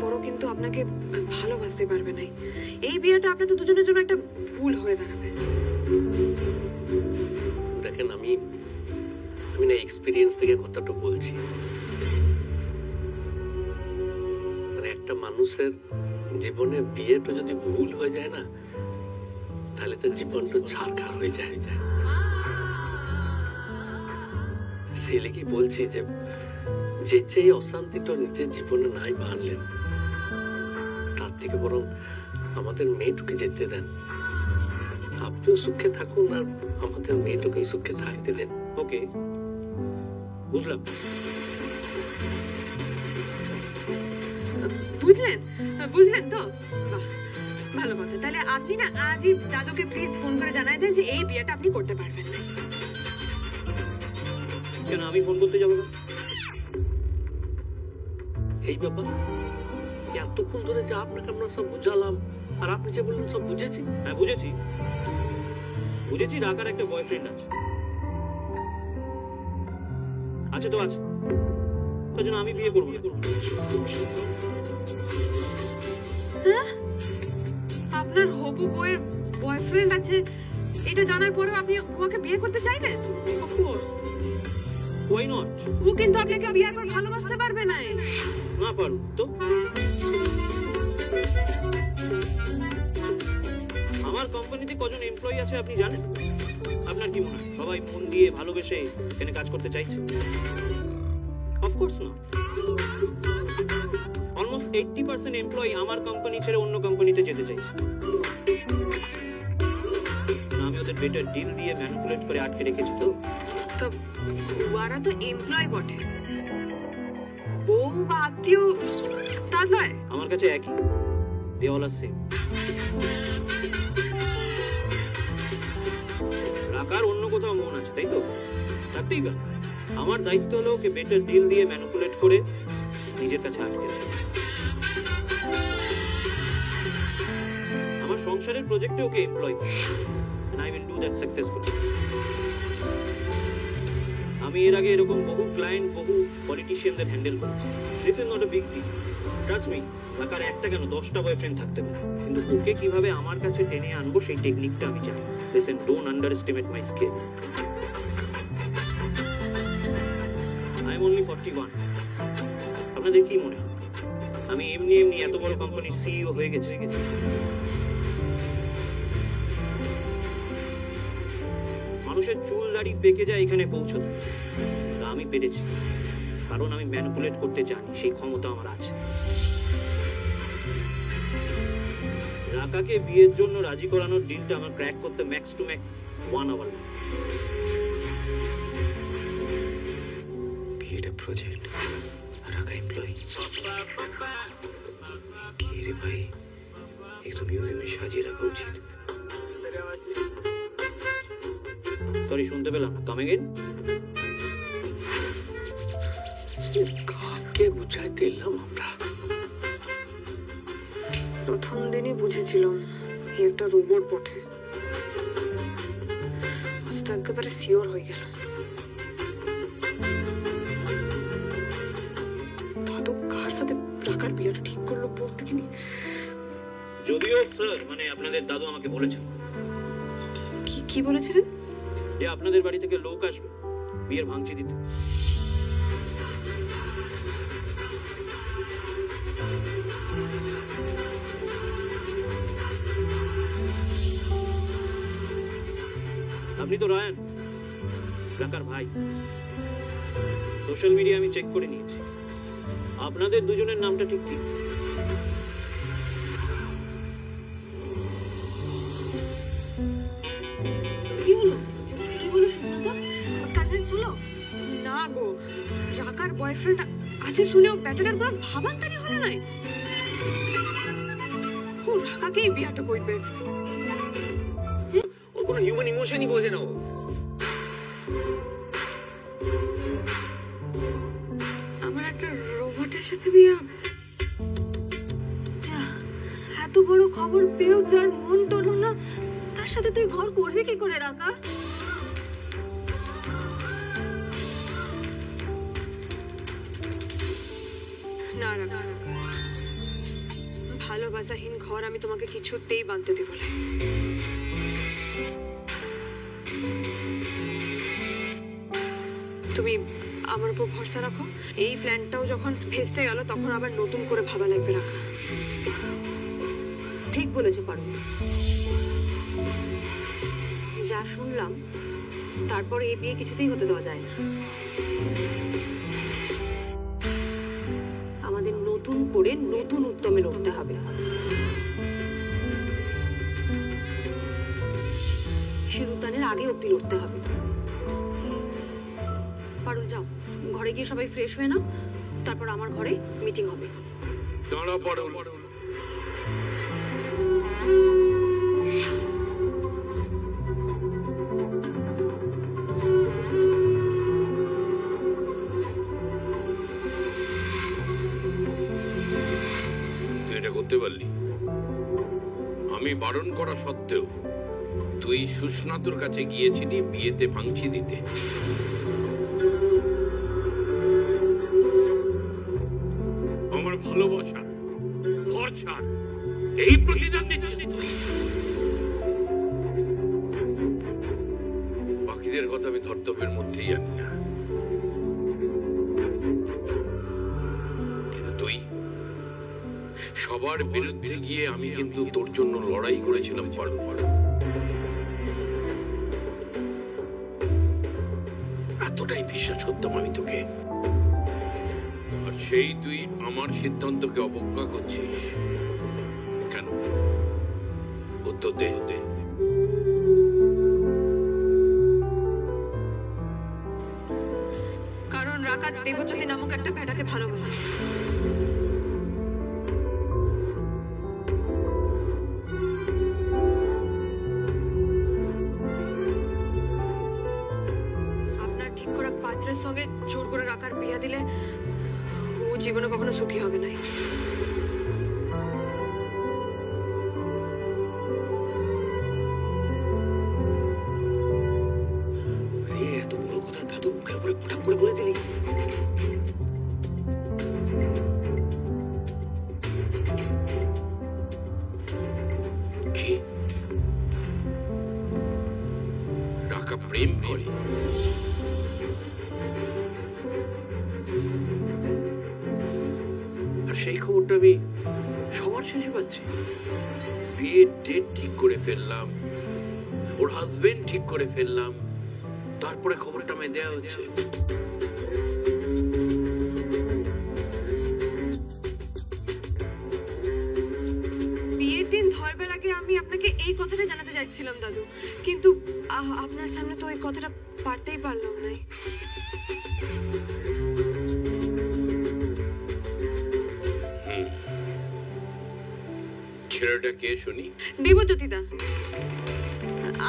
পরও কিন্তু আপনাকে ভালোবাসতে পারবে না। এই বিয়েটা আপনাদের দুজনের জন্য একটা ভুল হয়ে দাঁড়াবে। দেখেন, আমি না এক্সপেরিয়েন্স থেকে কথাটা বলছি। মানে একটা মানুষের জীবনে বিয়েটা যদি ভুল হয়ে যায় না, তাহলে তার জীবনটা ছাড়খাড় হয়ে যায়। সেই লেগে বলছি যে যে অশান্তিটা নিজের জীবনে নাই বানলেন, তার থেকে বরং আমাদের মেয়েটুকে যেতে দেন। আপনিও সুখে থাকুন আর আমাদের মেয়েটুকে সুখে থাকতে দেন। ওকে, বুঝলাম। বুঝলেন তো? ভালো কথা। তাহলে আপনি না আজই দাদুকে প্লিজ ফোন করে জানাই দেন যে এই বিয়েটা আপনি করতে পারবেন না। কেন আমি ফোন করতে যাবো না? এই ব্যাপার এতক্ষণ ধরে যে আপনাকে আমরা সব বুঝালাম, আর আপনি যে বললেন সব বুঝেছি। হ্যাঁ বুঝেছি। রাকার একটা বয়ফ্রেন্ড আছে তো আছে, তার জন্য আমি বিয়ে করবো। হ্যাঁ, আপনার হবু বউয়ের বয়ফ্রেন্ড আছে এটা জানার পরেও আপনি ওকে বিয়ে করতে চাইবেন? অফকোর্স। Why not? ও কিন্তু আপনাকে বিয়ের পর ভালোবাসতে পারবে না। না পারুক তো। আমার কোম্পানিতে কজন এমপ্লয়ি আছে আপনি জানেন? আপনার কি মনে হয় সবাই মন দিয়ে ভালোবেসে এখানে কাজ করতে চাইছে? অফকোর্স না। অলমোস্ট 80% এমপ্লয়ি আমার কোম্পানি ছেড়ে অন্য কোম্পানিতে যেতে চাইছে। আমি ওদের বেটার ডিল দিয়ে ম্যানিপুলেট করে আটকে রেখেছি। তো ওরা তো এমপ্লয় বটে, বউ বা আত্মীয় তার নয়। আমার কাছে একই, দেওয়ালা সেম। রাকার অন্য কোথাও মন আছে, তাই তো? থাকতেই পারে। আমার দায়িত্ব হলো ওকে বেটার ডিল দিয়ে ম্যানিপুলেট করে নিজের কাছে আটকে রাখা। আমার সংসারের প্রজেক্টে ওকে এমপ্লয় করে, and I will do that successfully. আমি এর আগে এরকম বহু ক্লায়েন্ট, বহু পলিটিশিয়ানদের হ্যান্ডেল করেছি। This is not a big deal, trust me. রাকার একটা কেন 10টা বয়ফ্রেন্ড থাকতে পারে, কিন্তু ওকে কিভাবে আমার কাছে টেনে আনবো সেই টেকনিকটা আমি জানি। Listen, don't underestimate my skill. I am only 41। আপনাদের কি মনে হয় আমি এমনি এত বড় কোম্পানির সিইও হয়ে গেছি? মানুষের চুল দাড়ি পেকে যায় এখানে পৌঁছতে, আমি পেরেছি কারণ আমি ম্যানিপুলেট করতে জানি, সেই ক্ষমতা আমার আছে। রাকাকে বিয়ের জন্য রাজি করানোর ডিলটা আমার ক্র্যাক করতে ম্যাক্স টু ম্যাক্স 1 আওয়ার। বিয়েটা প্রজেক্ট, রাকা এমপ্লয়ি। কি রে ভাই, একটু মিউজিয়ামে সাজিয়ে রাখা উচিত। সরি, শুনতে পেলাম না। Come again. কাকে বুঝাইতে এলাম আমরা? প্রথম দিনই বুঝেছিলাম এই একটা রোবট বটে। আজকে একেবারে শিওর হয়ে গেল। দাদু কার সাথে রাকার বিয়েটা ঠিক করলো বলতে কিনি। যদিও স্যার, মানে আপনাদের দাদু আমাকে বলেছেন। কি বলেছিলেন? যে আপনাদের বাড়ি থেকে লোক আসবে বিয়ের ভাঙচি দিতে। আপনি তো রায়ান, রাকার ভাই। সোশ্যাল মিডিয়া আমি চেক করে নিয়েছি, আপনাদের দুজনের নামটা ঠিক কি? না গো, রাকার বয়ফ্রেন্ড আছে শুনেও ব্যাটারের পুরো ভাবান্তরি হলো নাই। ও রাকাকেই বিয়েটা করবে। ওর কোনো হিউম্যান ইমোশনই বোঝে না। আমার একটা রোবটের সাথে বিয়ে হবে? এত বড় খবর পেয়েও যার মন টলো না, তার সাথে তুই ঘর করবি কি করে রাকা? না রাকা, ভালোবাসাহীন ঘর আমি তোমাকে কিছুতেই বাঁধতে দেব না। তুমি আমার উপর ভরসা রাখো। এই প্ল্যানটাও যখন ভেস্তে গেল তখন আবার নতুন করে ভাবা লাগবে রাখা। ঠিক বলেছো পারুল। যা শুনলাম তারপর এই বিয়ে কিছুতেই হতে দেওয়া যায় না। আমাদের নতুন করে নতুন উদ্যমে লড়তে হবে। সিঁদুরদানের আগে অব্দি লড়তে হবে। পারুল যাও, ঘরে গিয়ে সবাই ফ্রেশ হয়ে নাও, তারপর আমার ঘরে মিটিং হবে। দাঁড়া পারুল, তুই এটা করতে পারলি? আমি বারণ করা সত্ত্বেও তুই সুস্নাতুর কাছে গিয়েছিলি বিয়েতে ভাঙচি দিতে। আমার ভালোবাসা ভরসা এই প্রতিদান দিচ্ছিস তুই। বাকিদের কথা আমি ধর্তব্যের মধ্যেই আনি না, কিন্তু তুই সবার বিরুদ্ধে গিয়ে আমি কিন্তু তোর জন্য লড়াই করেছিলাম। পারো এতটাই বিশ্বাস করতাম আমি তোকে, আর সেই তুই আমার সিদ্ধান্তকে অবজ্ঞা করছিস কেন? উত্তর দে। কারণ রাকাত দেবজ্যোতি নামক একটা বেটাকে ভালোবাসে। আপনার ঠিক করা পাত্রের সঙ্গে জোর করে রাখার বিয়ে দিলে ও জীবনে কখনো সুখী হবে না। এত বড় কথা দাদু মুখের উপরে ফটাক করে বলে দিলি। কি রাকা প্রেম করে? আর সেই খবরটা আমি সবার শেষে পাচ্ছি। বিয়ের ডেট ঠিক করে ফেললাম, ওর হাজবেন্ড ঠিক করে ফেললাম, তারপরে খবরটা আমায় দেওয়া হচ্ছে। বিয়ের দিন ধরবার আগে আমি আপনাকে এই কথাটা জানাতে যাচ্ছিলাম দাদু, কিন্তু আপনার সামনে তো এই কথাটা পারতেই পারলাম না। ছেলেটা কে শুনি? দেবজ্যোতি দা,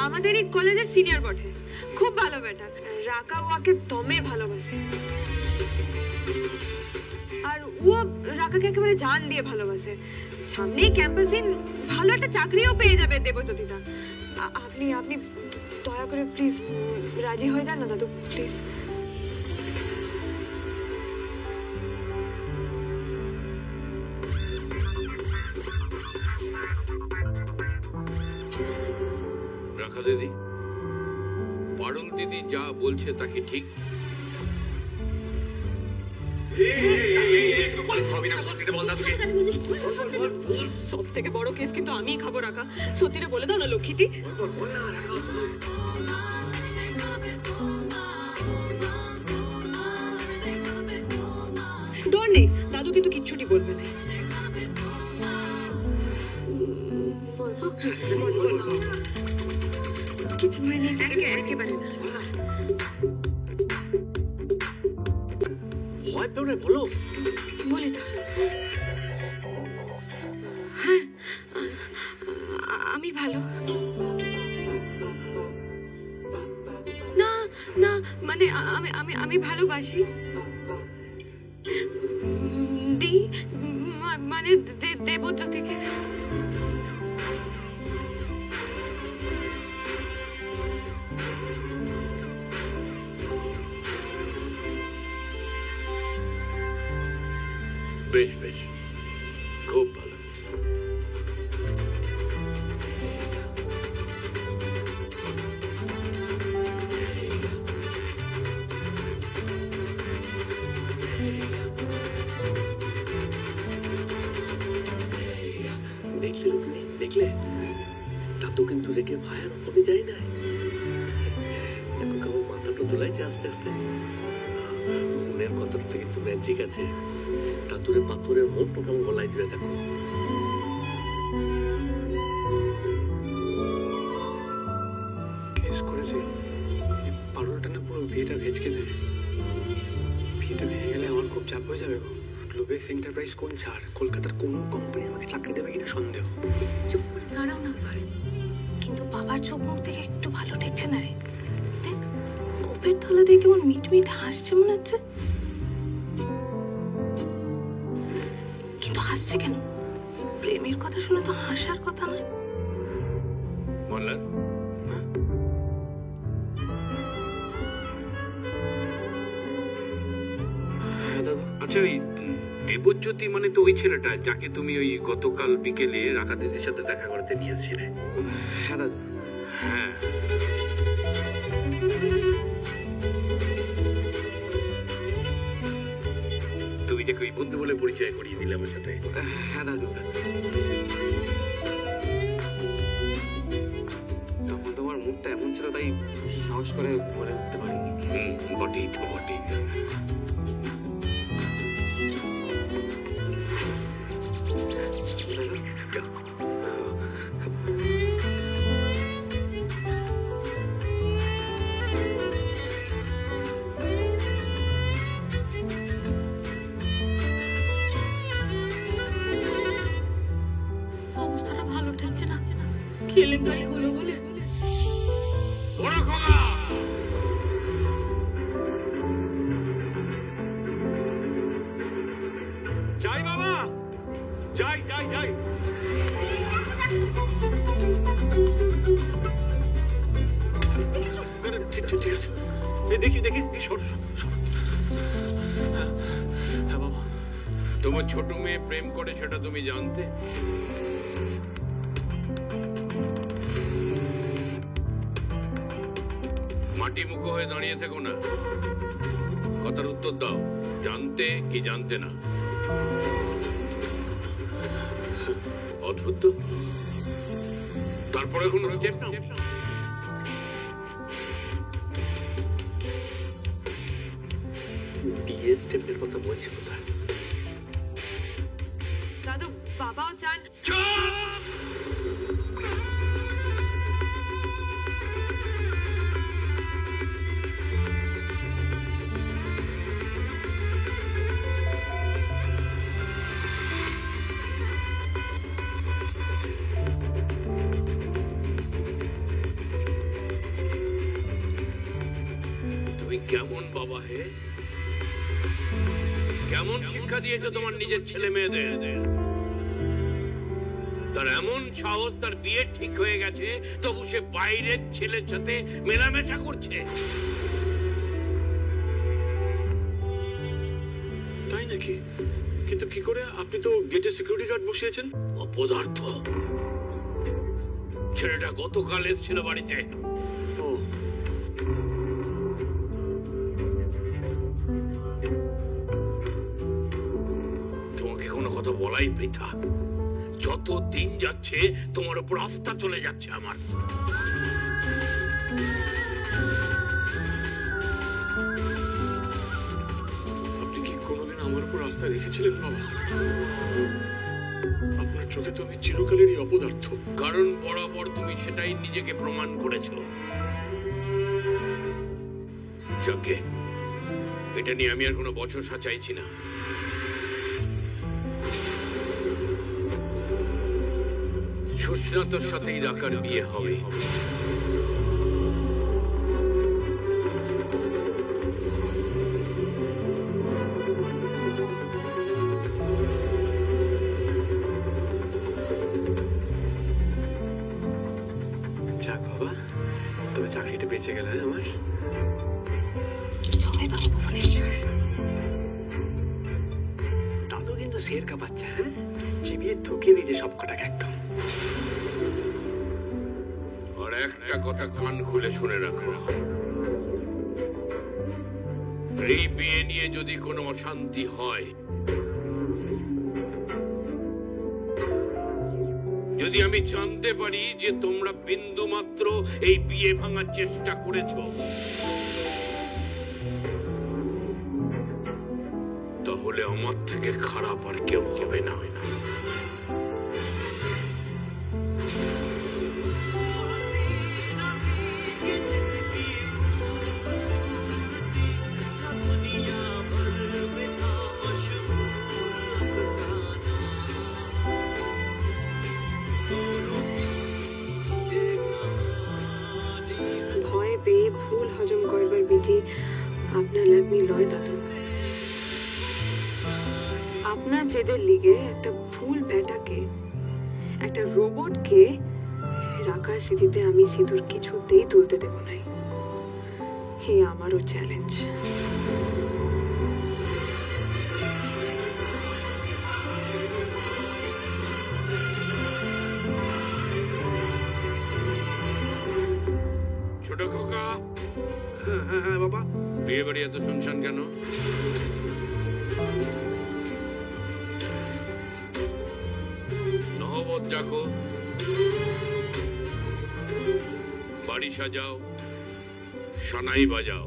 আমাদের এই কলেজের সিনিয়র বটে, খুব ভালো বেটা। রাকা ওকে দমে ভালোবাসে, আর ও রাকাকে একেবারে জান দিয়ে ভালোবাসে। সামনেই ক্যাম্পাসে ভালো একটা চাকরিও পেয়ে যাবে দেবজ্যোতি দা। আপনি আপনি দয়া করে প্লিজ রাজি হয়ে যান না দাদু, প্লিজ। রাখা দিদি, পারুল দিদি যা বলছে তা কি ঠিক? সব থেকে বড় কেস কিন্তু আমি খাবো রাখা। সত্যিটা বলে দাও না লক্ষ্মীটি। ডর নেই, দাদু কিন্তু কিচ্ছুটি বলবে না। কিছু হয়নি, একেবারে না। ভয় পেও না, বলো। বলি তো, হ্যাঁ আমি ভালো না। না মানে আমি আমি আমি ভালোবাসি মানে দেবজ্যোতিকে। বেশ বেশ, খুব ভালো। দেখলে রুক্মিণী, দেখলে দাদু কিন্তু রেখে ভাইয়ের উপরে যায় না। এখন কেমন মাথাটা দোলাইছে আস্তে আস্তে। মনের কথাটাতে কিন্তু ম্যাজিক আছে। দাদুরে পাথরের মনটা কেমন গলায় দিবে দেখো। কেস করেছে পারোটা না পুরো বিয়েটা ভেজকে দেয়। বিয়েটা ভেঙে গেলে আমার খুব চাপ হয়ে যাবে গো। গ্লোবেক্স এন্টারপ্রাইজ কোন ছাড়, কলকাতার কোনো কোম্পানি আমাকে চাকরি দেবে কিনা সন্দেহ। চুপ করে দাঁড়াও না। কিন্তু বাবার চোখ মুখ থেকে একটু ভালো ঠেকছে না রে। দেখ কোপের তলা দিয়ে কেমন মিট মিট হাসছে মনে হচ্ছে। কিন্তু হাসছে কেন? প্রেমের কথা শুনে তো হাসার কথা নয়। মল্লার হ্যাঁ দাদু। আচ্ছা, ওই দেবজ্যোতি মানে তো ওই ছেলেটা যাকে তুমি ওই গতকাল বিকেলে রাকা দিদির সাথে দেখা করতে নিয়ে এসেছিলে? হ্যাঁ দাদু। হ্যাঁ, তুমি যাকে ওই বন্ধু বলে পরিচয় করিয়ে দিলে আমার সাথে। হ্যাঁ দাদু। তখন তোমার মুখটা এমন ছিল তাই সাহস করে বলে উঠতে পারিনি। বটেই তো বটেই। অবস্থাটা ভালো ঠেকছে না। কেলেঙ্কারি হলো বলে ওরা খোকা যাই বাবা, যাই যাই যাই। ঠিক আছে, দেখি দেখি, সর সর। হ্যাঁ বাবা। তোমার ছোট মেয়ে প্রেম করে সেটা তুমি জানতে? মাটি মুখো হয়ে দাঁড়িয়ে থেকো না, কথার উত্তর দাও। জানতে কি জানতে না? অদ্ভুত তো। তারপরে কোনো স্টেপ নাও। বিয়ে স্টেপের কথা বলছি কোথায়? দাদু বাবাও চান। তুমি কেমন বাবা হে? কেমন শিক্ষা দিয়েছো তোমার নিজের ছেলে মেয়েদের? তার এমন সাহস, তার বিয়ে ঠিক হয়ে গেছে তবু সে বাইরের ছেলের সাথে মেলামেশা করছে। তাই নাকি? কিন্তু কি করে? আপনি তো গেটে সিকিউরিটি গার্ড বসিয়েছেন। অপদার্থ। ছেলেটা গতকাল এসেছিল বাড়িতে। ও, তোমাকে কোনো কথা বলাই বৃথা। যত দিন যাচ্ছে তোমার উপর আস্থা চলে যাচ্ছে আমার। আপনি কি কোনোদিন আমার উপর আস্থা রেখেছিলেন বাবা? আপনার চোখে তো আমি চিরকালেরই অপদার্থ। কারণ বরাবর তুমি সেটাই নিজেকে প্রমাণ করেছো। যাকে এটা নিয়ে আমি আর কোনো বচসা চাইছি না। সুস্নাতর সাথেই রাকার বিয়ে হবে। যাক বাবা, তবে চাকরিটা বেঁচে গেল আমার। জয় বাবা ভুবনেশ্বর। দাদু কিন্তু শের কাঁপাচ্ছে। হ্যাঁ, চিবিয়ে ঠকিয়ে দিয়েছে সব কটাকে একদম। আর একটা কথা কান খুলে শুনে রাখো, এই বিয়ে নিয়ে যদি কোনো অশান্তি হয় যদি আমি জানতে পারি যে তোমরা বিন্দু মাত্র এই বিয়ে ভাঙার চেষ্টা করেছো, তাহলে আমার থেকে খারাপ আর কেউ হবে না। ভয় পেয়ে ভুল হজম করবার বিধি আপনার লাগনি লয় দাদু। আপনার জেদের লিগে একটা ভুল বেটাকে, একটা রোবটকে রাখার স্মৃতিতে আমি সিঁদুর কিছুতেই তুলতে দেব নাই। হে আমারও চ্যালেঞ্জ। ছোট খোকা, হ্যাঁ বাবা। বিয়ে বাড়ি এত শুনশান কেন? নহবত দেখো, বাড়ি সাজাও, সানাই বাজাও।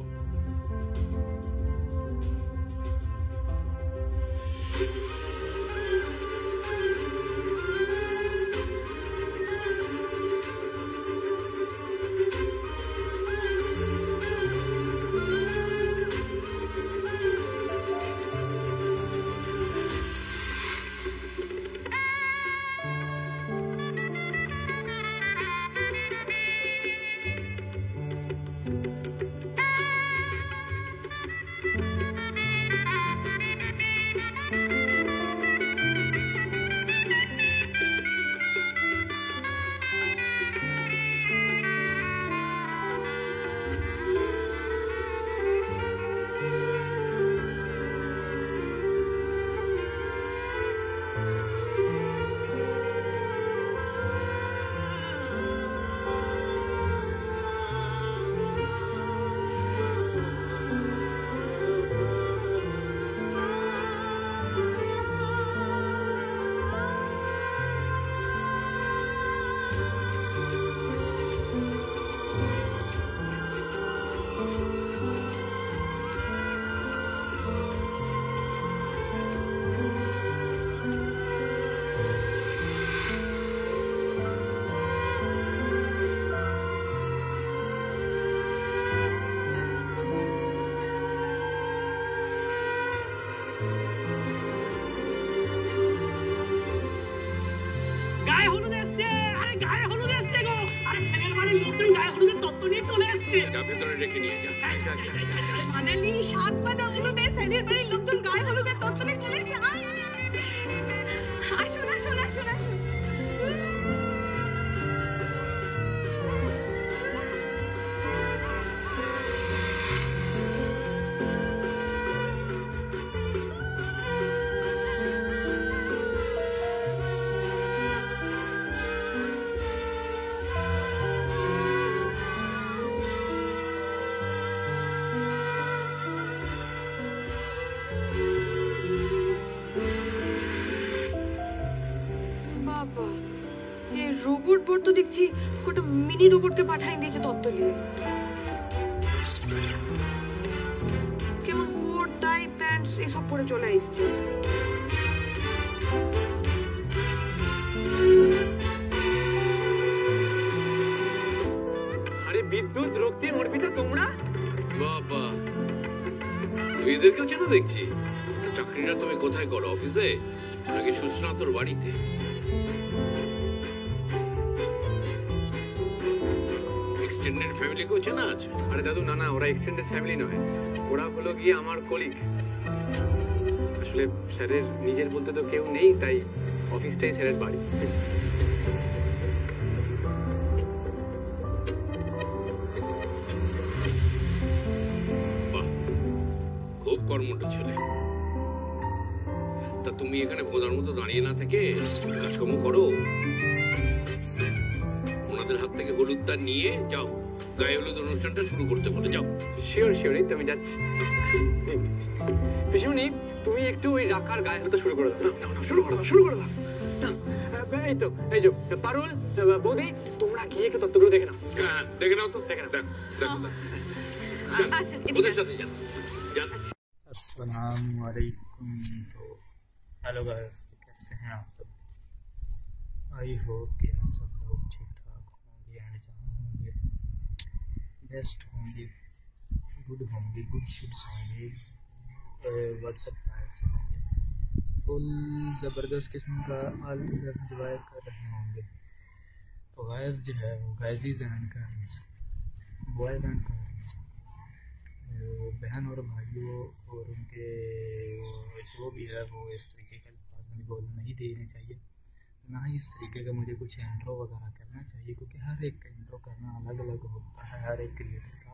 ভেতরে রেখে নিয়ে যা। ফাইনালি 7 বাজা হলুদের স্যারের বাড়ির লোকজন গায়ে হলুদের তত্ত্বে চলে এসেছে। আসুন আসুন আসুন আসুন। রোবট বোর্ড তো দেখছি কোটা মিনি রোবটকে পাঠাই দিয়েছে তত্ত্ব নিয়ে। কেমন কোট টাই প্যান্টস এসব পরে চলে এসছে। আরে বিদ্যুৎ রক্তি অর্পিতা তোমরা? বাবা, তুমি এদেরকেও চেনো দেখছি। চাকরিটা তুমি কোথায় করো? অফিসে নাকি সুস্নাতর বাড়িতে? এক্সটেন্ডেড ফ্যামিলি কেউ চেনা আছে? আরে দাদু না না, ওরা এক্সটেন্ডেড ফ্যামিলি নয়, ওরা হলো গিয়ে আমার কলিগ। আসলে স্যারের নিজের বলতে তো কেউ নেই, তাই অফিসটাই স্যারের বাড়ি। বাহ, খুব কর্মঠ ছেলে। তা তুমি এখানে বোধার মতো দাঁড়িয়ে না থেকে কাজকর্ম করো। ওনাদের হাত থেকে হলুদটা নিয়ে যাও, গায়ে হলুদ অনুষ্ঠানটা শুরু করতে বলে যাও। শিওর শিওর, এই তো আমি যাচ্ছি। পিসিমণি, তুমি একটু ওই রাখার গায়ে হলুদ শুরু করে দাও। না না, শুরু করে দাও, শুরু করে দাও। এই তো এই যে পারুল বৌদি তোমরা গিয়ে একটু তত্ত্বগুলো দেখে নাও। হ্যাঁ দেখে নাও তো, দেখে নাও। দেখ আসেন এদিকে ওদের আসেন। সাথে যান যান। अस्सलामुअलैकुम। तो हेलो गाइस, कैसे हैं आप सब? आई होप कि आप सब लोग ठीक ठाक होंगे एंड जहाँ होंगे बेस्ट होंगे, गुड होंगे, गुड शिप्स होंगे, व्हाट्सएप से होंगे, फुल ज़बरदस्त किस्म का एंजॉय कर रहे होंगे। तो गाइस जो है वो गाइजीज and girls, boys and girls, बहन और भाइयों और उनके जो भी है वो इस तरीके का अल्फाज मुझे बोलने नहीं देने चाहिए, ना ही इस तरीके का मुझे कुछ इंट्रो वगैरह करना चाहिए, क्योंकि हर एक का इंट्रो करना अलग अलग होता है। हर एक क्रिएटर का,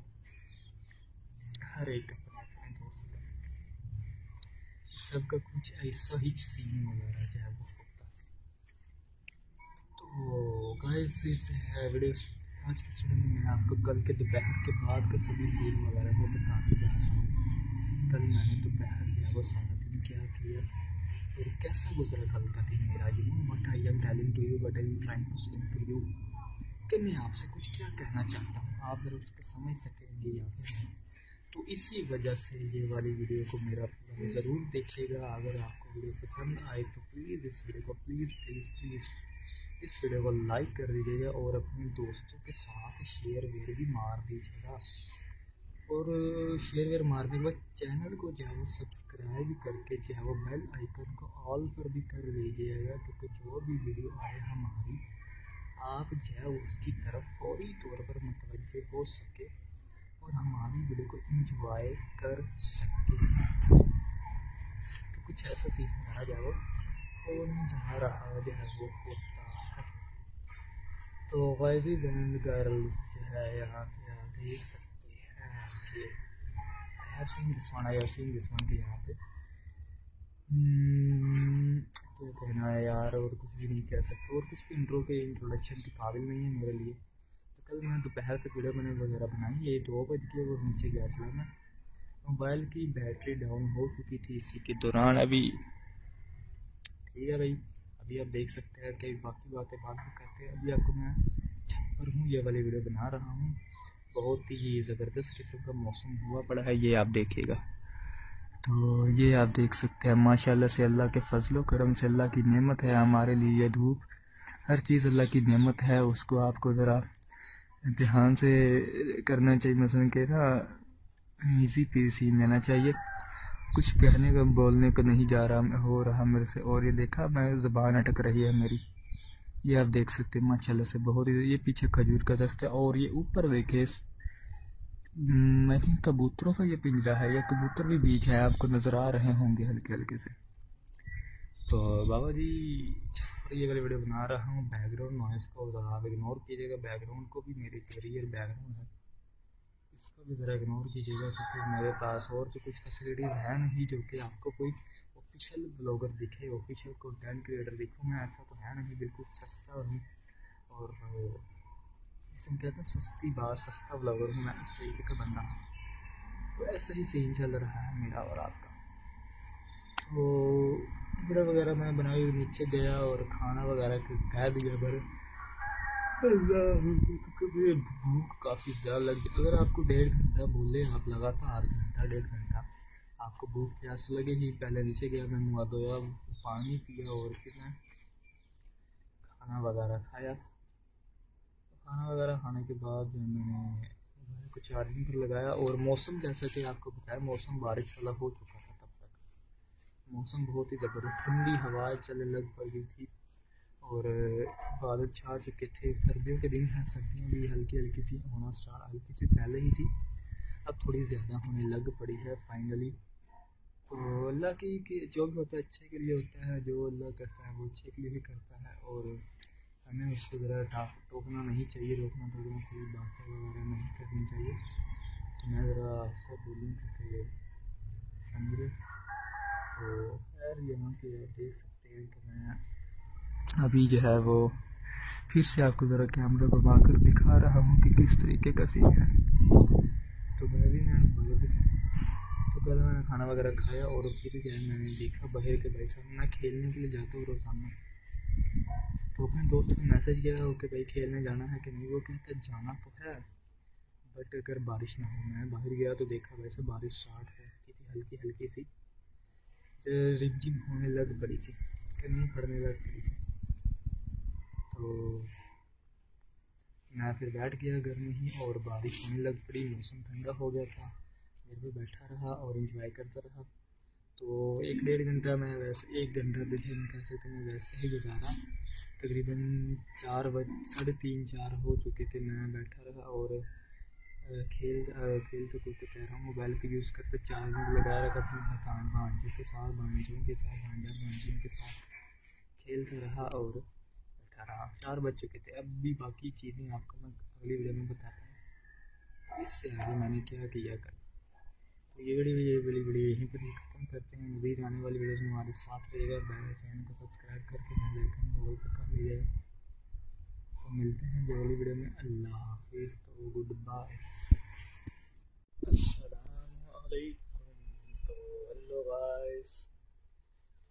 हर एक अपना अपना दोस्त का, सबका कुछ ऐसा ही सीन वगैरह जो है वो होता है। तो गाइस इस वीडियो आज के स्टूडियो में मैं आपको कल के दोपहर के बाद का सभी सीन वगैरह को बताने जा रहा हूँ। कल मैंने दोपहर या वो सारा दिन क्या किया और कैसा गुजरा कल का दिन मेरा। You know what I am telling to you, what I am trying to say to you, कि मैं आपसे कुछ क्या कहना चाहता हूँ, आप ज़रा उसको समझ सकेंगे या फिर नहीं। तो इसी वजह से ये वाली वीडियो को मेरा ज़रूर देखिएगा। अगर आपको वीडियो पसंद आए तो प्लीज़ इस वीडियो को प्लीज़ इस वीडियो को लाइक कर दीजिएगा और अपने दोस्तों के साथ शेयर वेयर भी मार दीजिएगा। और शेयर वेयर मारने के बाद चैनल को जो है वो सब्सक्राइब करके जो है वो बेल आइकन को ऑल पर भी कर दीजिएगा, क्योंकि जो भी वीडियो आए हमारी आप जो है उसकी तरफ फौरी तौर पर मुतवज्जे हो सके और हमारी वीडियो को इंजॉय कर सके। तो कुछ ऐसा सीखना जो है वो होने जा रहा जो है वो होता है। तो गाइज़ एंड गर्ल्स जो है यहाँ पे आप देख सकते हैं कि I have seen this one के यहाँ पे क्या कहना है यार, और कुछ भी नहीं कह सकते, और कुछ भी इंट्रो के इंट्रोडक्शन के काबिल नहीं है मेरे लिए। तो कल मैंने दोपहर से वीडियो मैंने वगैरह बनाई, ये 2 बज के और नीचे गया था मैं, मोबाइल की बैटरी डाउन हो चुकी थी इसी के दौरान। अभी ठीक है भाई, अभी आप देख सकते हैं कि बाकी बातें बाद में करते हैं। अभी आपको मैं छत पर हूँ, ये वाली वीडियो बना रहा हूँ। बहुत ही ज़बरदस्त किस्म का मौसम हुआ पड़ा है, ये आप देखिएगा। तो ये आप देख सकते हैं माशाल्लाह से, अल्लाह के फजलो करम से, अल्लाह की नेमत है हमारे लिए। ये धूप हर चीज़ अल्लाह की नेमत है, उसको आपको ज़रा ध्यान से करना चाहिए। मसलन कि ना ईजी पीसी लेना चाहिए, कुछ कहने का बोलने का नहीं जा रहा हो रहा मेरे से। और ये देखा मैं ज़बान अटक रही है मेरी, ये आप देख सकते हैं माशाल्लाह से बहुत ही। ये पीछे खजूर का दरख्त है और ये ऊपर देखे आई थिंक कबूतरों का ये पिंजरा है या कबूतर भी बीच है, आपको नज़र आ रहे होंगे हल्के हल्के से। तो बाबा जी ये वाली वीडियो बना रहा हूँ, बैकग्राउंड नॉइज़ को ज़रा आप इग्नोर कीजिएगा। बैकग्राउंड को भी मेरे कैरियर बैकग्राउंड है, इसको भी ज़रा इग्नोर कीजिएगा, क्योंकि मेरे पास और तो कुछ फैसिलिटीज़ है नहीं जो कि आपको कोई ऑफिशियल ब्लॉगर दिखे, ऑफिशियल कंटेंट क्रिएटर दिखो। मैं ऐसा तो है नहीं, बिल्कुल सस्ता हूँ और इसे कहते हैं सस्ती बात, सस्ता ब्लॉगर हूँ मैं, इस तरीके का बंदा हूँ। तो ऐसा ही सीन चल रहा है मेरा और आपका। तो वीडियो वगैरह मैं बनाई, नीचे गया और खाना वगैरह कह दिया पर भूख काफ़ी ज़्यादा लग गई। अगर आपको 1.5 घंटा बोले आप लगातार घंटा 1.5 घंटा आपको भूख प्यास लगेगी। पहले नीचे गया, मैं मुँह धोया, पानी पिया और फिर मैं खाना वगैरह खाया। खाना वगैरह खाने के बाद मैंने को चार्जिंग पर लगाया और मौसम जैसा कि आपको बताया, मौसम बारिश वाला हो चुका था। तब तक मौसम बहुत ही ज़बरदस्त, ठंडी हवाएं चलने लग पड़ी थी और बादल छा चुके थे। सर्दियों के दिन हैं, सर्दियाँ भी हल्की हल्की सी होना स्टार्ट, हल्की सी पहले ही थी, अब थोड़ी ज़्यादा होने लग पड़ी है फाइनली। तो अल्लाह की जो भी होता है अच्छे के लिए होता है, जो अल्लाह करता है वो अच्छे के लिए भी करता है और हमें उसको ज़रा टोकना नहीं चाहिए, रोकना टोकना कोई बातें वगैरह नहीं करनी चाहिए। तो मैं ज़रा आपसे बोलूँ कि समझे। तो खैर यहाँ पे आप देख सकते हैं कि मैं अभी जो है वो फिर से आपको ज़रा कैमरा घुमा कर दिखा रहा हूँ कि किस तरीके का सीन है। तो मैं भी तो कल मैंने खाना वगैरह खाया और फिर क्या मैंने देखा बाहर के भाई साहब, मैं खेलने के लिए जाता हूँ रोज़ाना, तो अपने दोस्त को मैसेज किया कि भाई खेलने जाना है कि नहीं। वो कहता है जाना तो है बट अगर बारिश ना हो। मैं बाहर गया तो देखा वैसे बारिश स्टार्ट हो चुकी थी, हल्की हल्की सी रिमझिम होने लग पड़ी थी, कहीं पड़ने लग पड़ी थी। तो मैं फिर बैठ गया घर में ही और बारिश होने लग पड़ी, मौसम ठंडा हो गया था। घर पे बैठा रहा और इंजॉय करता रहा। तो 1-1.5 घंटा मैं वैसे 1 घंटा देखिए कह सकते मैं वैसे ही गुजारा। तकरीबन 3:30-4 हो चुके थे। मैं बैठा रहा और खेलते कूदते कह रहा हूँ मोबाइल का यूज़ करते चार्जिंग लगा रखा अपने भांजों के साथ भांजियों के साथ खेलता रहा और बैठा रहा। 4 बज चुके थे। अब भी बाकी चीज़ें आपको मैं अगली वीडियो में बताता हूँ इससे आगे मैंने क्या किया कर। तो ये वीडियो यहीं पर ही ख़त्म करते हैं। मज़ीद आने वाली वीडियोज़ में हमारे साथ रहेगा। चैनल को सब्सक्राइब करके बेल आइकन को ऑल पर कर लीजिएगा। तो मिलते हैं जो अगली वीडियो में। अल्लाह हाफिज़। तो गुड बाय। अस्सलाम वालेकुम। तो hello guys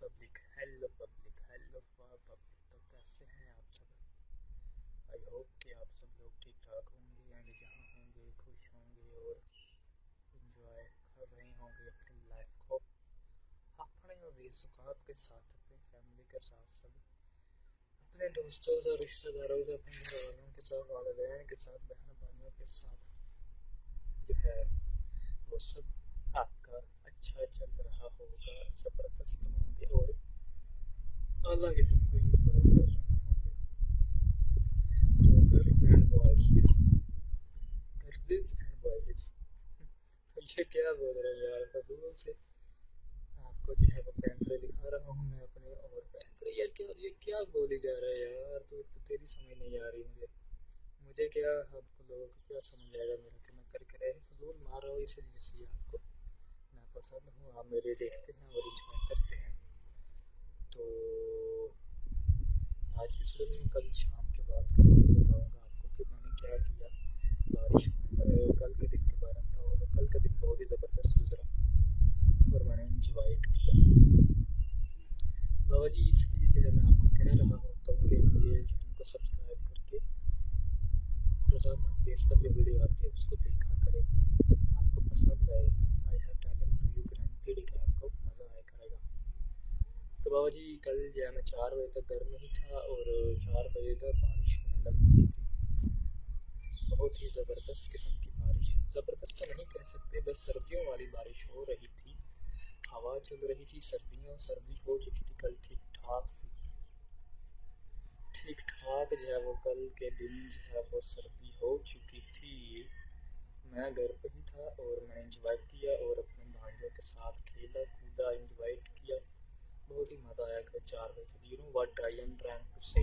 public, hello public, hello public. तो कैसे हैं आप सब? आई होप कि आप सब लोग ठीक ठाक होंगे एंड जहाँ होंगे खुश होंगे और इंजॉय कर रहे होंगे अपनी लाइफ को अपने ज़ुकात के साथ, अपनी फैमिली के साथ, सब अपने दोस्तों से, रिश्तेदारों से, अपने घर वालों के साथ, वालिदैन के साथ, बहन भाइयों के साथ जो है वो सब आपका अच्छा चल रहा होगा, ज़बरदस्त होंगे और अल्लाह के सबको इंजॉय कर रहे होंगे। तो गर्ल्स एंड बॉयज़ तो ये क्या बोल रहे हैं यार, फजूल से आपको जो है वो पैंतरे दिखा रहा हूँ मैं अपने। और पैंतरे ये क्या बोली जा रहा है यार? तो तेरी समझ नहीं आ रही मुझे क्या आपको लोगों को क्या समझ आएगा मेरा कि मैं करके रहे फजूल मार रहा हूँ इसलिए से आपको मैं पसंद हूँ, आप मेरे देखते हैं और इंजॉय करते हैं। तो आज की वीडियो में कल शाम के बाद बताऊँगा आपको कि मैंने क्या किया बारिश कल के दिन के बारे में। तो कल का दिन बहुत ही ज़बरदस्त गुजरा और मैंने इंजॉय किया बाबा जी। इसलिए जो है मैं आपको कह रहा होता हूँ कि मुझे चैनल को सब्सक्राइब करके रोज़ाना बेस पर जो वीडियो आती है उसको देखा करें, आपको पसंद आएगी। I have telling to you guaranteed कि आपको मज़ा आया करेगा। तो बाबा जी कल जो है मैं 4 बजे तक घर में ही था और 4 बजे तक बारिश होने लग पड़ी थी। बहुत ही ज़बरदस्त किस्म की बारिश, ज़बरदस्त तो नहीं कह सकते, बस सर्दियों वाली बारिश हो रही थी। हवा चल रही थी, सर्दी हो चुकी थी कल ठीक ठाक जो है वो कल के दिन जो है वो सर्दी हो चुकी थी। मैं घर पे ही था और मैंने इंजॉय किया और अपने भाइयों के साथ खेला कूदा, इंजॉय किया, बहुत ही मज़ा आया। कल 4 बजे तक। You know what I am trying to say,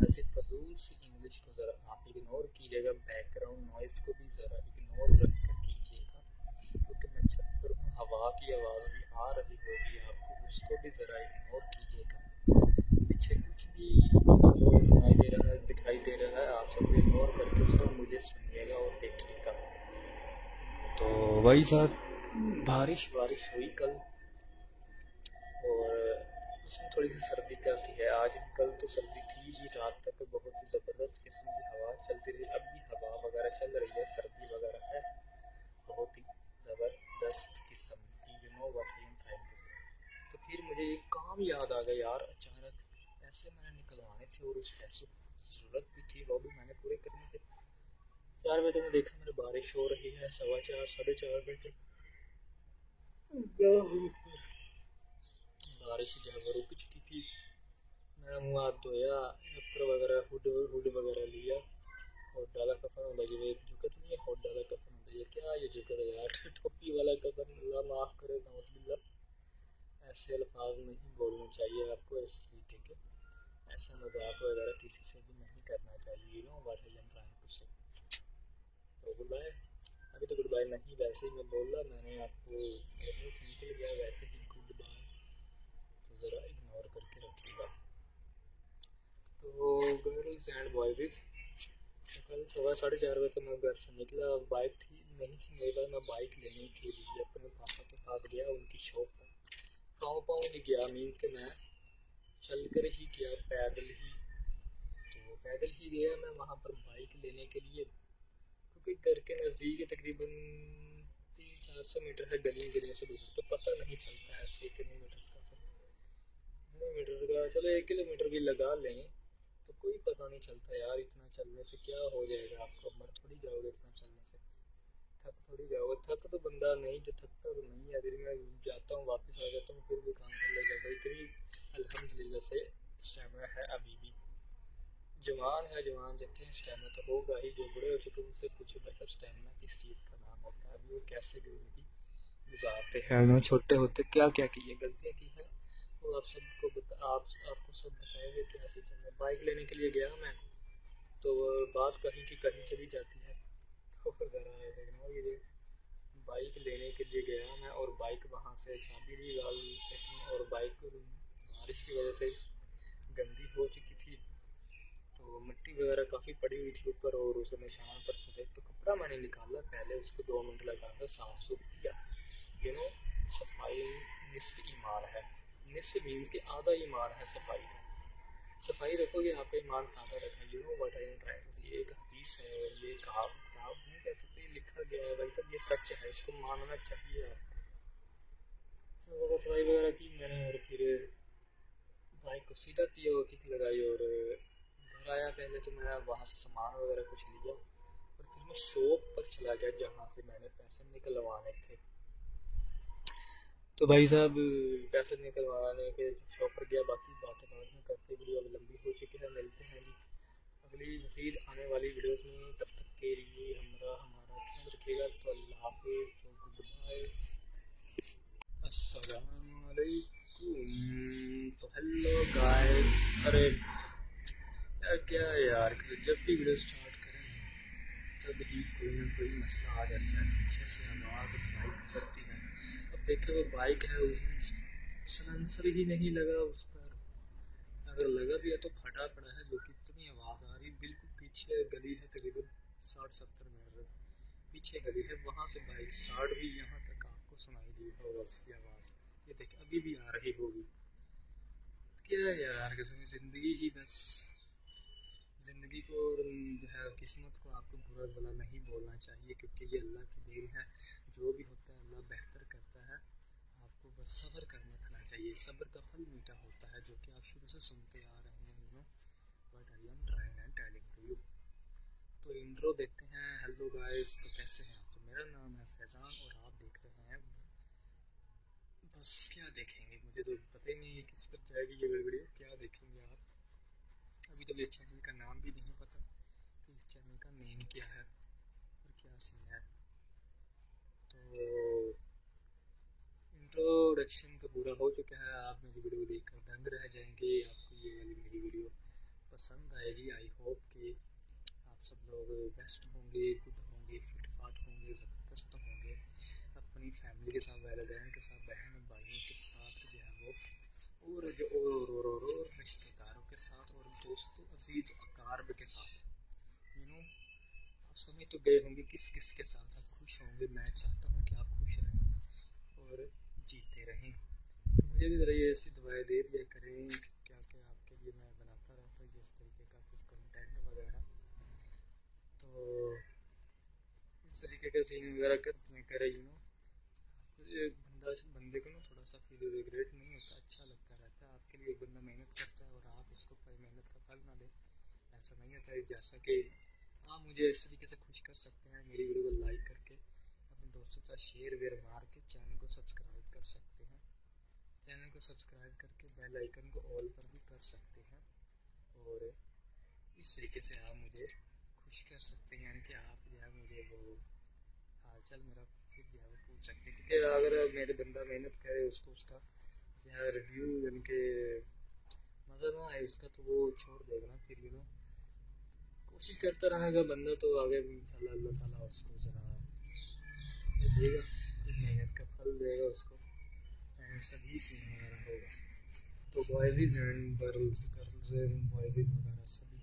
ऐसे फजूल सी इंग्लिश को ज़रा आप इग्नोर कीजिएगा, बैकग्राउंड नॉइज़ को भी ज़रा इग्नोर रख कर कीजिएगा क्योंकि मैं छत पर हूँ, हवा की आवाज़ भी आ रही होगी आपको, उसको भी ज़रा इग्नोर कीजिएगा। पीछे कुछ भी सुनाई दे रहा है, दिखाई दे रहा है, आप सब इग्नोर करके उसको मुझे सुनिएगा और देखिएगा। तो वही साहब बारिश हुई कल और उसमें थोड़ी सी सर्दी करती है। आज कल तो सर्दी थी जी, रात तक बहुत ही ज़बरदस्त किस्म की हवा चलती रही। अब भी हवा वगैरह चल रही है, सर्दी वगैरह है, बहुत ही ज़बरदस्त किस्म की। You know what I am trying to say. तो फिर मुझे एक काम याद आ गया यार अचानक, पैसे मैंने निकलवाने थे और उस पैसों की ज़रूरत भी थी, वो भी मैंने पूरे करने थे। 4 बजे तक मैं देखा मेरे बारिश हो रही है, 4:15 4:30 बजे बारिश जो है वो रुक चुकी थी। मैं मुँह हाथ धोया, ऊपर वगैरह हुड वगैरह लिया और डाला कफन होता है एक जुकत नहीं है, और डाला कफन होता है क्या ये जुकत है यार, टोपी वाला कफन, अल्लाह माफ़ करे नौज़ुबिल्लाह। ऐसे अल्फाज नहीं बोलने चाहिए आपको इस तरीके के, ऐसा मजाक वगैरह किसी से भी नहीं करना चाहिए। You know what I am trying to say. तो गुड बाय। अभी तो गुड बाय नहीं, वैसे ही मैं बोला, मैंने आपको निकल गया वैसे ही गुड बाय, तो ज़रा इग्नोर करके रखिएगा। तो गर्ल्स एंड बॉयज़ कल 4:15 बजे तक मैं घर से निकला, बाइक नहीं थी मेरे पास। मैं बाइक लेने के लिए अपने पापा के पास गया, उनकी शॉप पर। पाँव नहीं गया, मीन्स कि मैं चल कर ही किया, पैदल ही। तो पैदल ही गया मैं वहाँ पर बाइक लेने के लिए, क्योंकि घर के नज़दीक ही तकरीबन 300-400 मीटर है गलियों गलियों से दूर, तो पता नहीं चलता है ऐसे किलोमीटर का सब, किलोमीटर का चलो 1 किलोमीटर भी लगा लें तो कोई पता नहीं चलता यार। इतना चलने से क्या हो जाएगा, आपको मर थोड़ी जाओगे इतना चलने से, थक थोड़ी जाओगे। थक तो बंदा नहीं, जो थकता तो नहीं है। अगर मैं जाता हूँ वापस आ जाता हूँ फिर भी काम कर ले जाता, इतनी अल्हम्दुलिल्लाह से स्टेमिना है अभी भी। जवान है, जवान जबकि स्टेमिना तो होगा ही। जो बड़े हो चुके हैं उनसे पूछो भाई साहब स्टेमिना किस चीज़ का नाम होता है, अभी वो कैसे ज़िंदगी गुजारते हैं। उन्होंने छोटे होते क्या क्या किए, गलतियाँ की हैं, वो आप सबको आपको सब बताएंगे क्या सिस्टम है। बाइक लेने के लिए गया मैं तो बात कहीं की कहीं चली जाती है, तो ज़रा इग्नोर कीजिए। बाइक लेने के लिए गया मैं और बाइक वहाँ से चाबी नहीं डाल सकी, और बाइक बारिश की वजह से गंदी हो चुकी थी, तो मिट्टी वगैरह काफ़ी पड़ी हुई थी ऊपर, और उस निशान पर फटे। तो कपड़ा मैंने निकाला, पहले उसको 2 मिनट लगा कर साफ सुथ किया। सफाई निस्फ ईमान है, निस्फ मीन्स के आधा ईमान है सफाई का। सफाई रखोगे आपका ईमान ताज़ा रखा। What I am trying to say, एक हदीस है, ये कहावत नहीं कह सकते, लिखा गया है भाई साहब, ये सच है, इसको मानना चाहिए आपको। तो सफाई वगैरह की मैंने, और फिर बाइक को सीधा किया और किक लगाई और घर आया। पहले तो मैं वहाँ से सामान वगैरह कुछ लिया और फिर मैं शॉप पर चला गया जहाँ से मैंने पैसे निकलवाने थे। तो भाई साहब पैसे निकलवाने के शॉप पर गया, बाकी बातें बाद में करते, वीडियो अब लंबी हो चुकी है। मिलते हैं जी अगली मज़ीद आने वाली वीडियोस में, तब तक के लिए हमारा ख्याल रखिएगा। तो अल्लाह हाफिज़, तो गुड बाय, अस्सलाम वालेकुम। तो हेलो गाइस, अरे क्या यार, जब भी वीडियो स्टार्ट करें तब ही कोई ना कोई मसला आ जाता है, पीछे से आवाज़ बाइक करती है। अब देखिए वो बाइक है, सलेंसर ही नहीं लगा उस पर, अगर लगा भी है तो फटा पड़ा है, जो कि इतनी आवाज़ आ रही। बिल्कुल पीछे गली है, तकरीबन 60-70 मीटर पीछे गली है, वहाँ से बाइक स्टार्ट हुई, यहाँ तक आपको सुनाई दी होगा उसकी आवाज़। ये देखिए अभी भी आ रही होगी। क्या यार, किस्म ज़िंदगी ही बस, ज़िंदगी को जो है किस्मत को आपको बुरा भला नहीं बोलना चाहिए, क्योंकि ये अल्लाह की देन है। जो भी होता है अल्लाह बेहतर करता है, आपको बस सब्र करना रखना चाहिए। सब्र का फल मीठा होता है, जो कि आप शुरू से सुनते आ रहे हैं। But I am trying and telling to you. तो इंट्रो देखते हैं। हेलो गाइस, तो कैसे हैं आप? तो मेरा नाम है फैज़ान और आप देख रहे हैं, बस क्या देखेंगे, मुझे तो पता ही नहीं है किस पर जाएगी ये वीडियो, क्या देखेंगे आप। अभी तो मेरे चैनल का नाम भी नहीं पता कि इस चैनल का नेम क्या है और क्या सीन है। तो इंट्रोडक्शन तो पूरा हो चुका है, आप मेरी वीडियो देखकर दंग रह जाएंगे। आपको ये वाली मेरी वीडियो पसंद आएगी। आई होप कि आप सब लोग बेस्ट होंगे, गुड होंगे, फिट फाट होंगे, ज़बरदस्त होंगे, अपनी फैमिली के साथ, वालिदैन के साथ, बहन भाइयों के साथ जो है वो, और जो और रिश्तेदारों के साथ, और दोस्तों अजीज अकारब के साथ। आप समझ तो गए होंगे किस किस के साथ आप खुश होंगे। मैं चाहता हूँ कि आप खुश रहें और जीते रहें। तो मुझे भी ज़रा ये ऐसी दुआएं दे दिया करें, क्या क्या आपके लिए मैं बनाता रहता हूँ इस तरीके का कुछ कंटेंट वगैरह। तो इस तरीके का सीन वगैरह करें बंदे को ना थोड़ा सा फील रिग्रेट नहीं होता, अच्छा लगता रहता है। आपके लिए एक बंदा मेहनत करता है और आप उसको मेहनत का फल ना दे, ऐसा नहीं होता है। जैसा कि आप मुझे इस तरीके से खुश कर सकते हैं, मेरी वीडियो को लाइक करके, अपने दोस्तों के साथ शेयर वेयर मार के चैनल को सब्सक्राइब कर सकते हैं। चैनल को सब्सक्राइब करके बेल आइकन को ऑल पर भी कर सकते हैं, और इस तरीके से आप मुझे खुश कर सकते हैं, यानी कि आप जो है मुझे वो हालचाल मेरा फिर जो है वो पूछ सकते हैं। क्योंकि अगर मेरे बंदा मेहनत करे, उसको उसका जो है रिव्यू यानी कि मज़ा ना आए उसका, तो वो छोड़ देगा ना। फिर कोशिश करता रहेगा बंदा, तो आगे भी इंशाल्लाह अल्लाह ताला उसको ज़रा देगा, मेहनत का फल देगा उसको, एंड सभी सीन वगैरह होगा। तो बॉयज़ एंड गर्ल्स बॉयज़ वगैरह सभी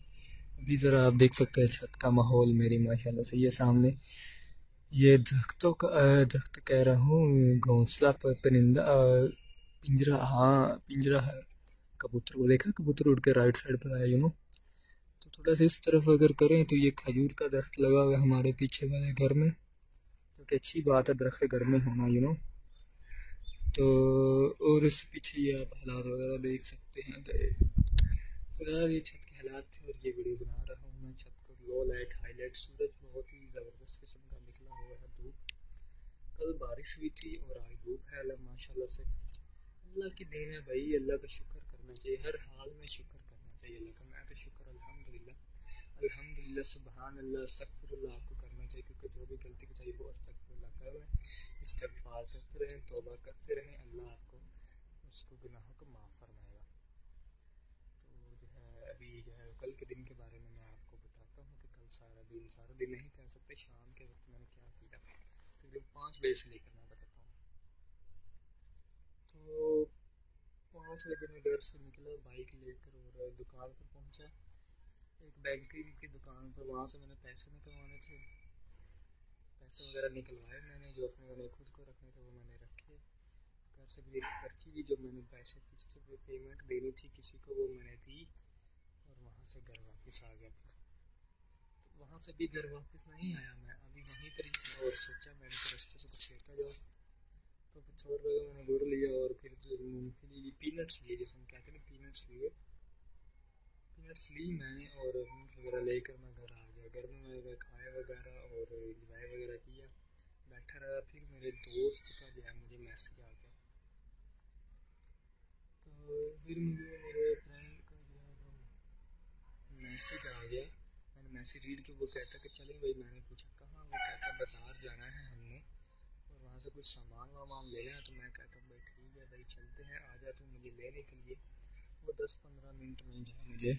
अभी ज़रा आप देख सकते हैं छत का माहौल मेरी माशाल्लाह से। ये सामने ये दरख्त कह रहा हूँ, घोंसला पर परिंदा, पिंजरा, हाँ पिंजरा है, कबूतर को देखा, कबूतर उड़ के राइट साइड पर आया, तो थोड़ा सा इस तरफ अगर करें तो ये खजूर का दरख्त लगा हुआ है हमारे पीछे वाले घर में, जो कि अच्छी बात है दरख्त घर में होना, तो और इस पीछे ये आप हालात वगैरह देख सकते हैं गए। तो यार ये छत के हालात थे और ये वीडियो बना रहा हूँ मैं छत को लो लाइट हाईलाइट। सूरज बहुत ही ज़बरदस्त किस्म का निकला हुआ है, धूप कल बारिश हुई थी और आज धूप है। अल्लाह माशाल्लाह से अल्लाह की देन है भाई, अल्लाह का शुक्र करना चाहिए, हर हाल में शुक्र करना चाहिए अल्लाह का। मैं तो शुक्र अल्हम्दुलिल्लाह सुबहान अल्लाह अस्तगफिरुल्लाह आपको करना चाहिए, क्योंकि जो भी गलती की चाहिए वो अस्तगफिरुल्लाह कर रहे हैं, इस्तिग़फ़ार करते रहें, तौबा करते रहें, अल्लाह आपको उसको गुनाहों को माफ़ फरमाएगा। तो जो है अभी जो है कल के दिन के बारे में मैं आपको बताता हूँ कि कल सारा दिन नहीं कह सकते, शाम के वक्त मैंने क्या किया, तकरीबन 5 बजे से लेकर मैं बताता हूँ। तो 5 बजे मैं घर से निकला बाइक लेकर और दुकान पर पहुँचा, एक बैंकिंग की दुकान पर। वहाँ से मैंने पैसे निकलवाने थे, पैसे वगैरह निकलवाए मैंने, जो अपने मैंने खुद को रखने थे वो मैंने रखे। घर से भी एक पर्ची दी, जो मैंने पैसे किस्त पे पेमेंट देनी थी किसी को, वो मैंने दी और वहाँ से घर वापस आ गया। फिर तो वहाँ से भी घर वापस नहीं आया, मैं अभी वहीं पर ही था और सोचा मैं इनके रास्ते से कुछ लेता जाऊँ। तो कुछ और जगह मैंने गुड़ लिया और फिर मूँगफली पीनट्स लिए, जैसे हम कहते हैं पीनट्स ली मैंने और नोट वगैरह लेकर मैं घर आ गया। घर में मैं खाया वगैरह और इंजॉय वगैरह किया, बैठा रहा। फिर मेरे दोस्त का जो है मुझे मैसेज आ गया, तो फिर मुझे मेरे फ्रेंड का जो है मैसेज आ गया। मैंने मैसेज रीड किया, वो कहता कि चलें भाई। मैंने पूछा कहाँ, वो कहता बाज़ार जाना है हमने और वहाँ से कुछ सामान वामान लेना है। तो मैं कहता भाई ठीक है भाई चलते हैं, आ जा तू मुझे लेने के लिए। वो 10-15 मिनट में जो है मुझे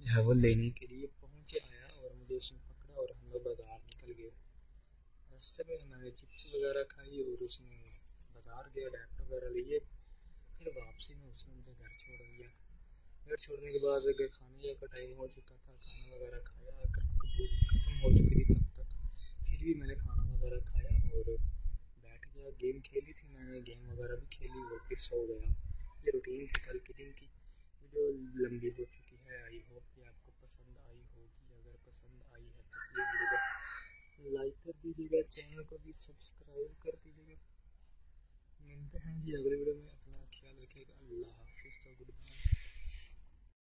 जो है वो लेने के लिए पहुँच आया और मुझे उसने पकड़ा और हम लोग बाज़ार निकल गए। रास्ते में मैंने चिप्स वगैरह खाई और उसने बाज़ार गया, डैप वगैरह लिए। फिर वापसी में उसने मुझे घर छोड़ दिया। घर छोड़ने के बाद अगर खाने का टाइम हो चुका था, खाना वगैरह खाया, अगर भूख ख़त्म हो चुकी थी तब तक। फिर भी मैंने खाना वगैरह खाया और बैठ गया। गेम खेली थी मैंने, गेम वगैरह भी खेली और फिर सो गया। ये रूटीन थी कल के दिन की। वीडियो लंबी हो चुकी है, आई होप कि आपको पसंद आई होगी। अगर पसंद आई है तो प्लीज़ वीडियो लाइक कर दीजिएगा, चैनल को भी सब्सक्राइब कर दीजिएगा। मिलते हैं जी अगले वीडियो में, अपना ख्याल रखिएगा। अल्लाह हाफिज़, तो गुड बाय।